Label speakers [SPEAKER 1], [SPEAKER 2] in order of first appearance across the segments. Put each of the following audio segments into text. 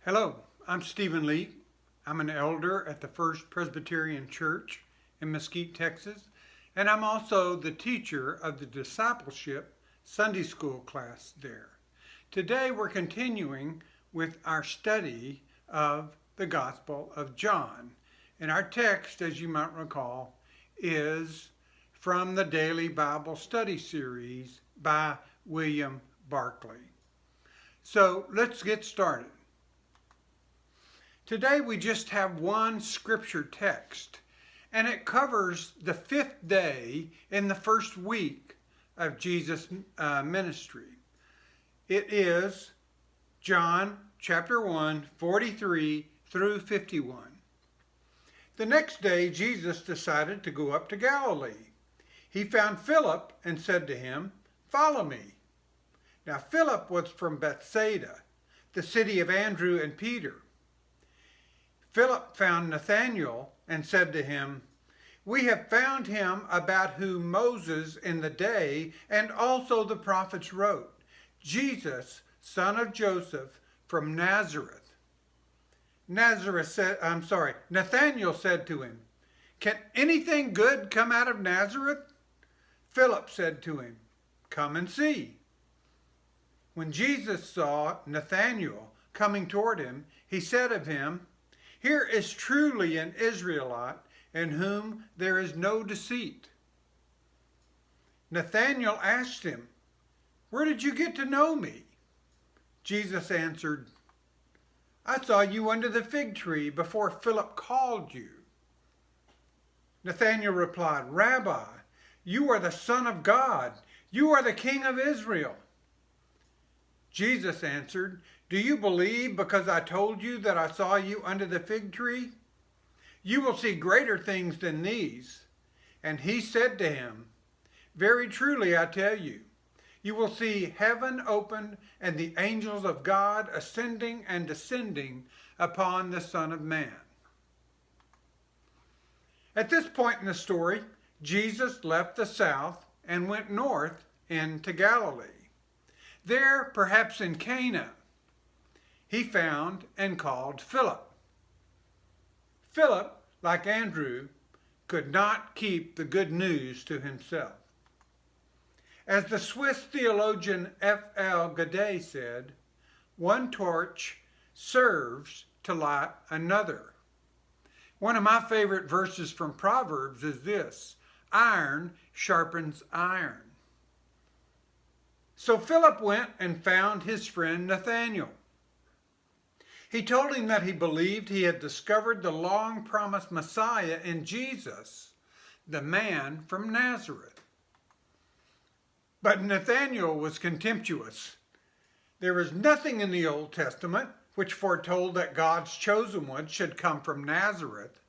[SPEAKER 1] Hello, I'm Stephen Leake. I'm an elder at the First Presbyterian Church in Mesquite, Texas, and I'm also the teacher of the Discipleship Sunday School class there. Today we're continuing with our study of the Gospel of John. And our text, as you might recall, is from the Daily Bible Study Series by William Barclay. So let's get started. Today we just have one scripture text, and it covers the fifth day in the first week of Jesus' ministry. It is John chapter 1, 43 through 51. The next day Jesus decided to go up to Galilee. He found Philip and said to him, "Follow me." Now Philip was from Bethsaida, the city of Andrew and Peter. Philip found Nathanael and said to him, "We have found him about whom Moses in the day and also the prophets wrote, Jesus, son of Joseph from Nazareth." Nathanael said to him, "Can anything good come out of Nazareth?" Philip said to him, "Come and see." When Jesus saw Nathanael coming toward him, he said of him, "Here is truly an Israelite in whom there is no deceit." Nathanael asked him, "Where did you get to know me?" Jesus answered, "I saw you under the fig tree before Philip called you." Nathanael replied, "Rabbi, you are the Son of God. You are the King of Israel." Jesus answered, "Do you believe because I told you that I saw you under the fig tree? You will see greater things than these." And he said to him, "Very truly I tell you, you will see heaven opened and the angels of God ascending and descending upon the Son of Man." At this point in the story, Jesus left the south and went north into Galilee. There, perhaps in Cana, he found and called Philip. Philip, like Andrew, could not keep the good news to himself. As the Swiss theologian F.L. Godet said, one torch serves to light another. One of my favorite verses from Proverbs is this: iron sharpens iron. So Philip went and found his friend Nathanael. He told him that he believed he had discovered the long-promised Messiah in Jesus, the man from Nazareth. But Nathanael was contemptuous. There is nothing in the Old Testament which foretold that God's chosen one should come from Nazareth.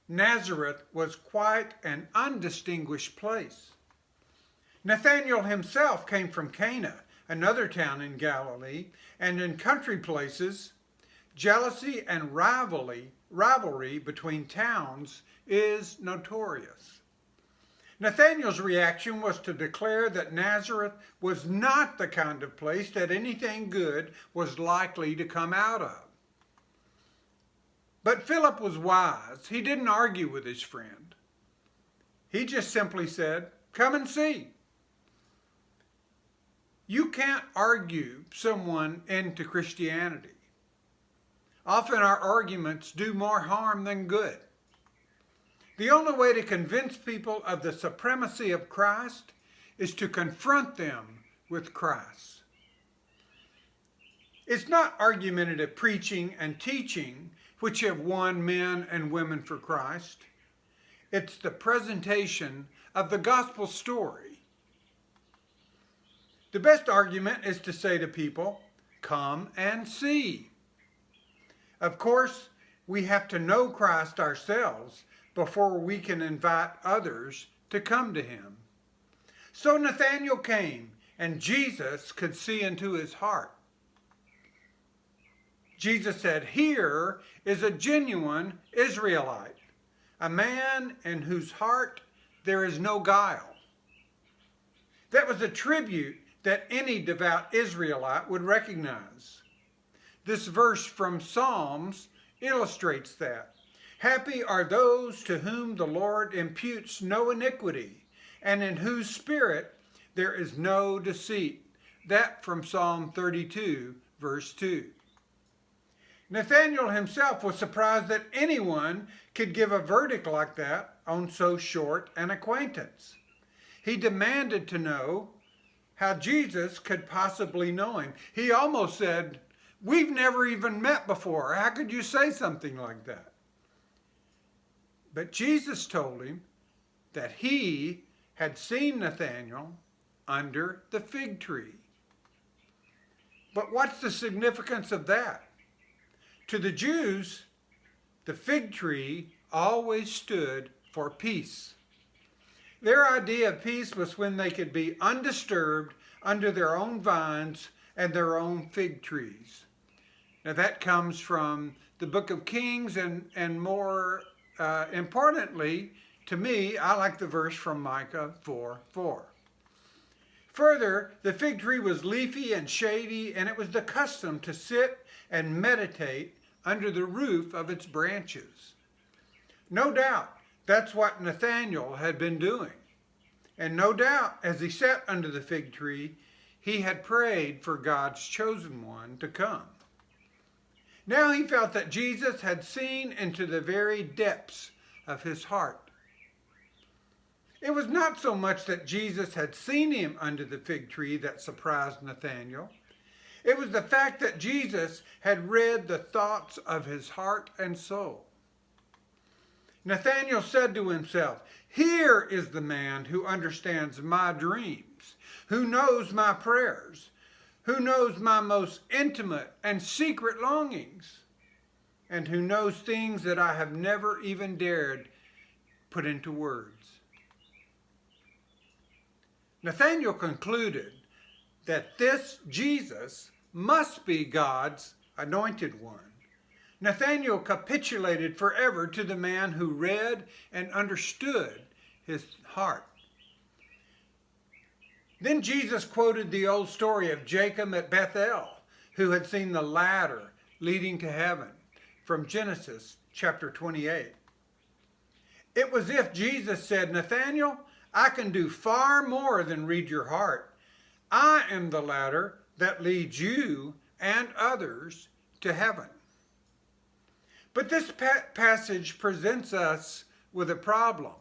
[SPEAKER 1] Nazareth was quite an undistinguished place. Nathanael himself came from Cana, another town in Galilee, and in country places, jealousy and rivalry between towns is notorious. Nathanael's reaction was to declare that Nazareth was not the kind of place that anything good was likely to come out of. But Philip was wise. He didn't argue with his friend. He just simply said, "Come and see." You can't argue someone into Christianity. Often our arguments do more harm than good. The only way to convince people of the supremacy of Christ is to confront them with Christ. It's not argumentative preaching and teaching which have won men and women for Christ. It's the presentation of the gospel story. The best argument is to say to people, "Come and see." Of course, we have to know Christ ourselves before we can invite others to come to him. So Nathanael came, and Jesus could see into his heart. Jesus said, "Here is a genuine Israelite, a man in whose heart there is no guile." That was a tribute that any devout Israelite would recognize. This verse from Psalms illustrates that. Happy are those to whom the Lord imputes no iniquity, and in whose spirit there is no deceit. That from Psalm 32, verse 2. Nathanael himself was surprised that anyone could give a verdict like that on so short an acquaintance. He demanded to know how Jesus could possibly know him. He almost said, "We've never even met before. How could you say something like that?" But Jesus told him that he had seen Nathanael under the fig tree. But what's the significance of that? To the Jews, the fig tree always stood for peace. Their idea of peace was when they could be undisturbed under their own vines and their own fig trees. Now that comes from the book of Kings, and more importantly, to me, I like the verse from Micah 4:4. Further, the fig tree was leafy and shady, and it was the custom to sit and meditate under the roof of its branches. No doubt that's what Nathanael had been doing. And no doubt, as he sat under the fig tree, he had prayed for God's chosen one to come. Now he felt that Jesus had seen into the very depths of his heart. It was not so much that Jesus had seen him under the fig tree that surprised Nathanael. It was the fact that Jesus had read the thoughts of his heart and soul. Nathanael said to himself, "Here is the man who understands my dreams, who knows my prayers, who knows my most intimate and secret longings, and who knows things that I have never even dared put into words." Nathanael concluded that this Jesus must be God's anointed one. Nathanael capitulated forever to the man who read and understood his heart. Then Jesus quoted the old story of Jacob at Bethel, who had seen the ladder leading to heaven from Genesis chapter 28. It was as if Jesus said, "Nathanael, I can do far more than read your heart. I am the ladder that leads you and others to heaven." But this passage presents us with a problem,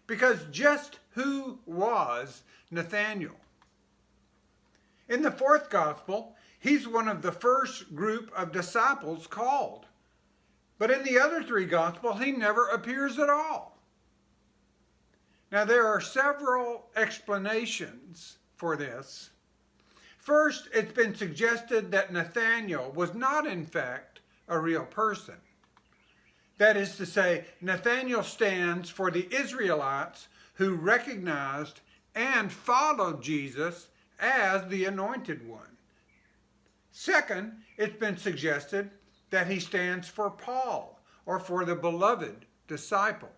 [SPEAKER 1] because just who was Nathanael? In the fourth gospel, he's one of the first group of disciples called. But in the other three gospels, he never appears at all. Now, there are several explanations for this. First, it's been suggested that Nathanael was not, in fact, a real person. That is to say, Nathanael stands for the Israelites who recognized and followed Jesus as the anointed one. Second, it's been suggested that he stands for Paul, or for the beloved disciple.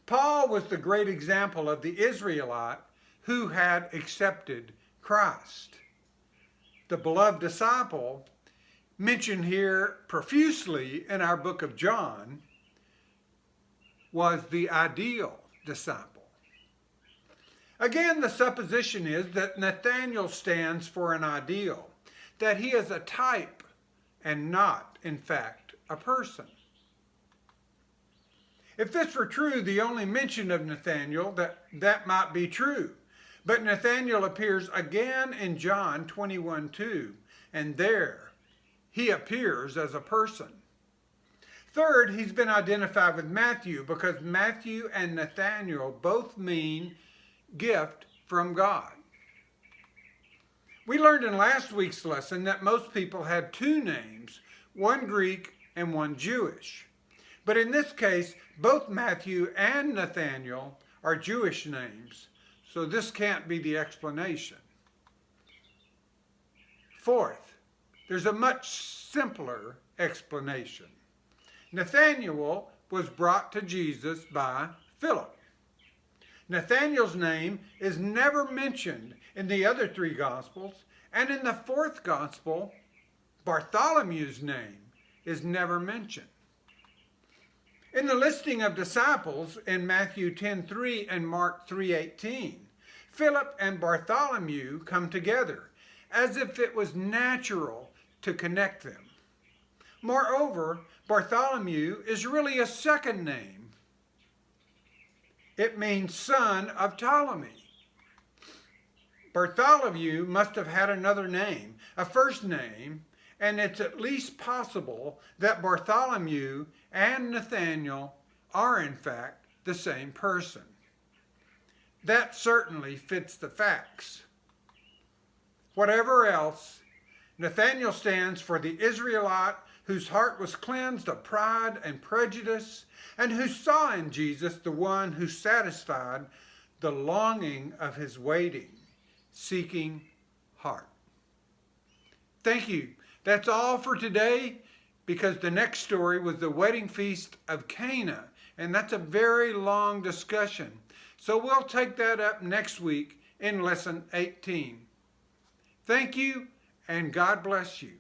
[SPEAKER 1] Paul was the great example of the Israelite who had accepted Christ. The beloved disciple, mentioned here profusely in our book of John, was the ideal disciple. Again, the supposition is that Nathanael stands for an ideal, that he is a type and not, in fact, a person. If this were true, the only mention of Nathanael, that might be true. But Nathanael appears again in John 21:2, and there he appears as a person. Third, he's been identified with Matthew because Matthew and Nathanael both mean gift from God. We learned in last week's lesson that most people had two names, one Greek and one Jewish. But in this case, both Matthew and Nathanael are Jewish names, so this can't be the explanation. Fourth, there's a much simpler explanation. Nathanael was brought to Jesus by Philip. Nathanael's name is never mentioned in the other three Gospels, and in the fourth Gospel, Bartholomew's name is never mentioned. In the listing of disciples in Matthew 10:3 and Mark 3:18, Philip and Bartholomew come together as if it was natural to connect them. Moreover, Bartholomew is really a second name. It means son of Ptolemy. Bartholomew must have had another name, a first name, and it's at least possible that Bartholomew and Nathanael are in fact the same person. That certainly fits the facts. Whatever else, Nathanael stands for the Israelite whose heart was cleansed of pride and prejudice, and who saw in Jesus the one who satisfied the longing of his waiting, seeking heart. Thank you. That's all for today, because the next story was the wedding feast of Cana, and that's a very long discussion. So we'll take that up next week in lesson 18. Thank you, and God bless you.